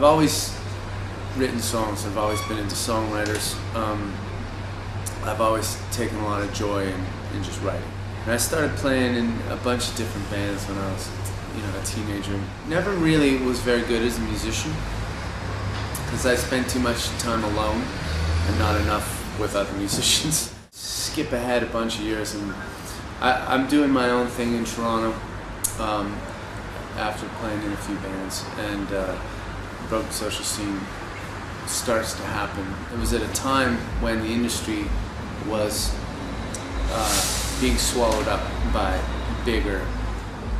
I've always written songs. I've always been into songwriters. I've always taken a lot of joy in just writing. And I started playing in a bunch of different bands when I was, a teenager. Never really was very good as a musician because I spent too much time alone and not enough with other musicians. Skip ahead a bunch of years, and I'm doing my own thing in Toronto after playing in a few bands, and broken social scene starts to happen. It was at a time when the industry was being swallowed up by bigger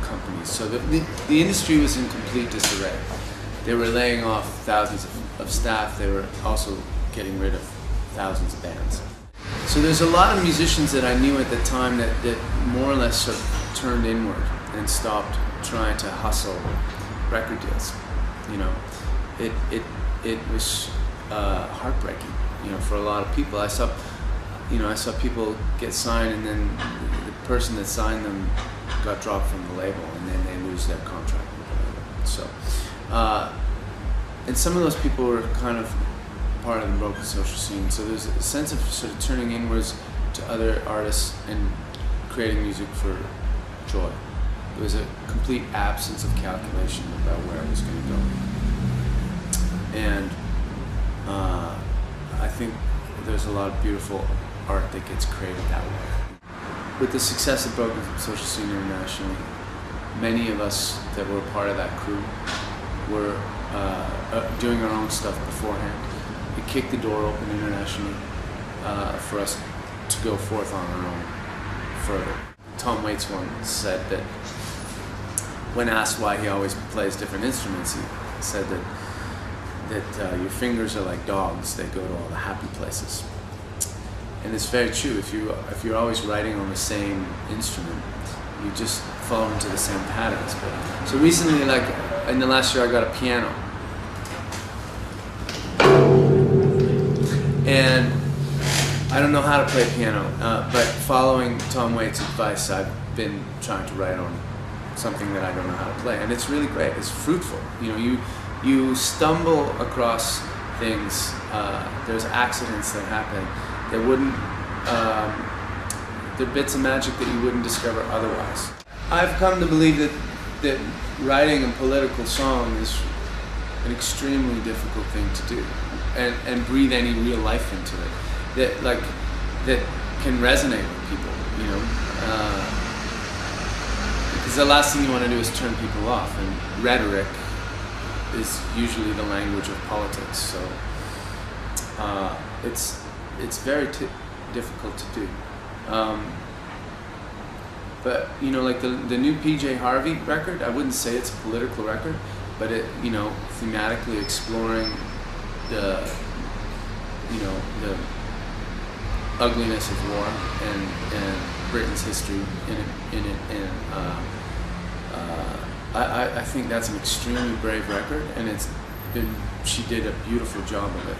companies. So the industry was in complete disarray. They were laying off thousands of staff. They were also getting rid of thousands of bands. So there's a lot of musicians that I knew at the time that more or less sort of turned inward and stopped trying to hustle record deals. It was heartbreaking, for a lot of people. I saw people get signed, and then the person that signed them got dropped from the label, and then they lose their contract with the label. So, and some of those people were kind of part of the broken social scene. So there's a sense of sort of turning inwards to other artists and creating music for joy. There was a complete absence of calculation about where I was going to go. And I think there's a lot of beautiful art that gets created that way. With the success of Broken Social Scene internationally, many of us that were part of that crew were doing our own stuff beforehand. It kicked the door open internationally for us to go forth on our own further. Tom Waits once said that when asked why he always plays different instruments, he said that your fingers are like dogs, they go to all the happy places. And it's very true. If you're always writing on the same instrument, you just fall into the same patterns. So recently, like in the last year, I got a piano. And I don't know how to play piano, but following Tom Waits' advice, I've been trying to write on something that I don't know how to play, and it's really great. It's fruitful. You stumble across things. There's accidents that happen that wouldn't. They're bits of magic that you wouldn't discover otherwise. I've come to believe that writing a political song is an extremely difficult thing to do, and breathe any real life into it. That can resonate with people, because the last thing you want to do is turn people off, and rhetoric is usually the language of politics. So it's very difficult to do. But like the new PJ Harvey record, I wouldn't say it's a political record, but it thematically exploring the ugliness of war and Britain's history in it, and I think that's an extremely brave record, and she did a beautiful job of it,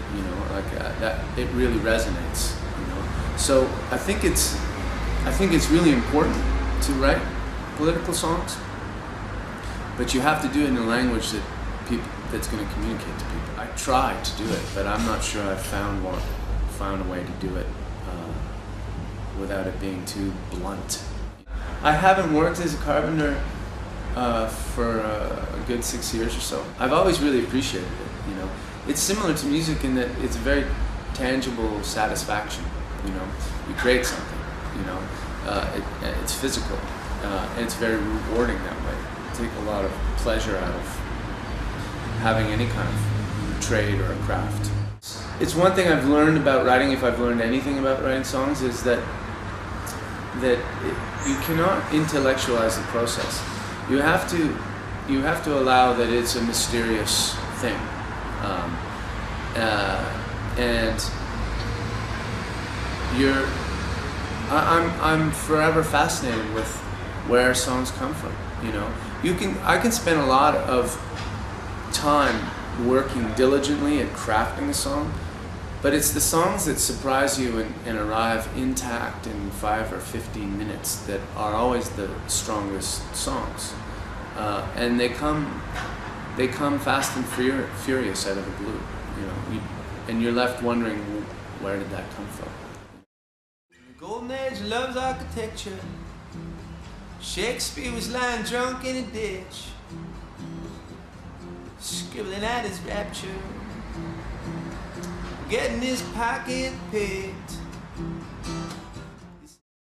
that it really resonates, So I think it's really important to write political songs, but you have to do it in a language that's going to communicate to people. I tried to do it, but I'm not sure I've found a way to do it without it being too blunt. I haven't worked as a carpenter for a good 6 years or so. I've always really appreciated it. It's similar to music in that it's a very tangible satisfaction. You create something. It's physical, and it's very rewarding that way. I take a lot of pleasure out of having any kind of trade or a craft. It's one thing I've learned about writing, if I've learned anything about writing songs, is that you cannot intellectualize the process. You have to allow that it's a mysterious thing, and I'm forever fascinated with where songs come from. I can spend a lot of time working diligently at crafting a song, but it's the songs that surprise you and arrive intact in 5 or 15 minutes that are always the strongest songs, and they come they come fast and furious out of the blue, you know, and you're left wondering, where did that come from? The golden age loves architecture. Shakespeare was lying drunk in a ditch, scribbling at his rapture, getting his pocket picked.